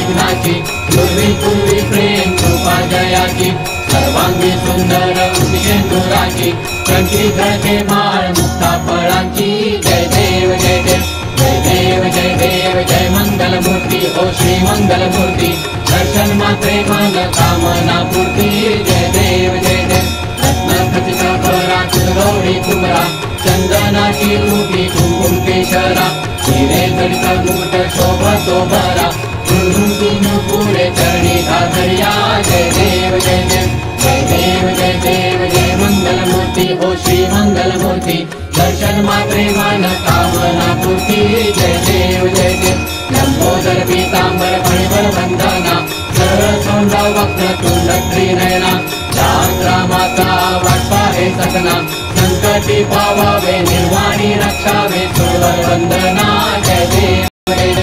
विघ्नाची पूर्वी पूर्वी प्रेम कृपा जयाची सर्वांगी सुंदर उदिशेंदुराची कंठी धरते माळ मुक्ता फळांची जय देव जय देव जय देव जय देव जय मंगलमूर्ती हो श्री मंगलमूर्ती दर्शन मात्रे मन कामना पूर्ती जय देव जय देव रत्नखचित फरा कुंडोळी कुमरा चंदनाची उभी कुंकुम केशरा हिरे जडित मुकुट शोभतो भरा तीन पुढे चरणी घागरिया जय देव जय देव जय देव जय देव जय मंगलमूर्ती हो श्री मंगलमूर्ती दर्शन मात्रे मन कामना पूर्ती जय देव जय देव लंबोदर पीतांबर फणिवर वंदना सरळ सौंदर्य वक्रतुंड त्रिनयना शास्त्रा माता वाटपा हे सकना संकटी पावावे निर्वाणी रक्षावे सुरवर वंदना जय देव जय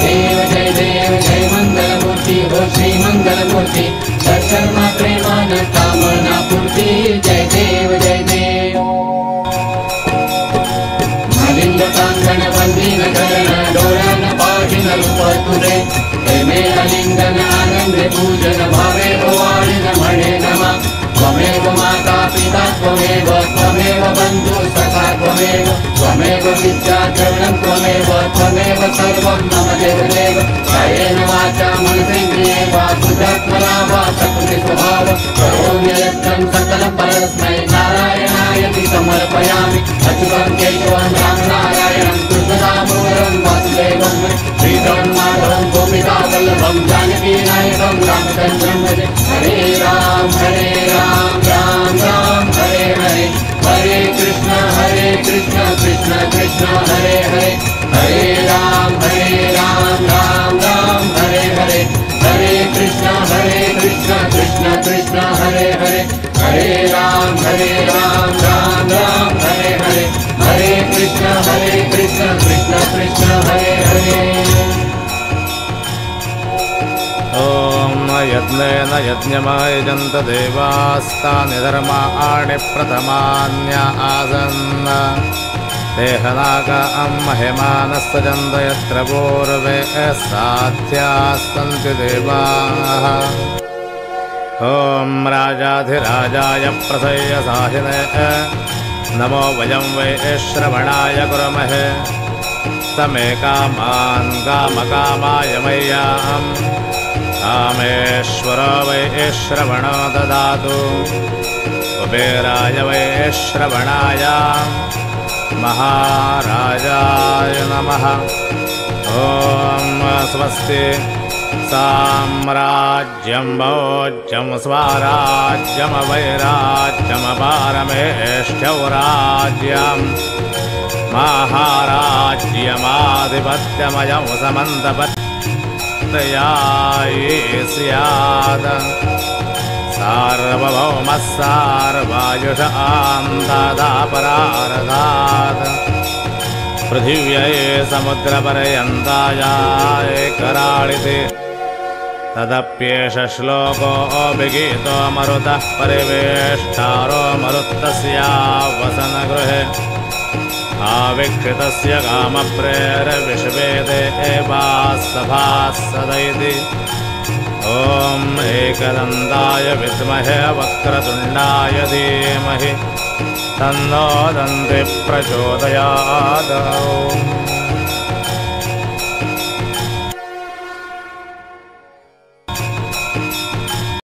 देव जय देव जय मंगलमूर्ती हो श्री मंगलमूर्ती दर्शन मात्रे मन कामना पूर्ती जय देव जय देव मलिंग कांगण वंदीन करण डोळ्यान पाहिन रूप तुझे प्रेमे अलिंगन आनंदे पूजन भावे ओवाळीन म्हणे नमा त्वमेव माता पिता त्वमेव त्वमेव बंधु सखा त्वमेव त्वमेव विद्या द्रविणं त्वमेव त्वमेव सर्वं मम देवदेव कायेन वाचा मनसेन्द्रिये वा बुद्ध्यात्मना वा सकृति स्वभाव करोमि यत्नं सकलं परस्मै नारायणायति समर्पयामि अच्युतं केशवं रामनारायणं कृष्णदामोदरं वासुदेवं श्रीधरं माधवं गोपिकावल्लभं जानकीनायकं रामचन्द्रं भजे हरे राम राम राम हरे हरे हरे कृष्ण कृष्ण कृष्ण हरे हरे हरे राम राम राम हरे हरे हरे कृष्ण कृष्ण कृष्ण हरे हरे हरे राम राम राम हरे हरे हरे कृष्ण कृष्ण कृष्ण हरे हरे ओम यज्ञेन यज्ञमायजन्त देवास्तानि धर्माणि प्रथमान्य आसन् देहनागा महिमानस्तजन्त यत्र पूर्वे साध्यास्सन्ति देवाः ओम राजाधिराजाय प्रसय्यसाहिने नमो वयं वै श्रवणाय कुर्महे समे कामान् कामकामाय मय्याम् कामेश्वर वै श्रवणो ददातु कुबेराय वै श्रवणाय महाराजाय नमः ओम स्वस्ति साम्राज्यं भोज्यं स्वराज्यं वैराज्यं पारमेष्ठ्यौराज्यं महाराज्यमाधिपत्यमयं समन्तपत्याये स्यात् सार्वभौमः सार्वायुषां ददापरारधात् पृथिव्यै समुद्रपर्यन्ताय कराळिते तदप्येष श्लोको विगीतो मरुतः परिवेष्टारो मरुत्तस्यावसनगृहे आवीक्षितस्य कामप्रेरविश्वे देवाः सदैति ॐ एकदन्ताय विद्महे वक्रतुण्डाय धीमहि तन्नो दन्ति प्रचोदयात्।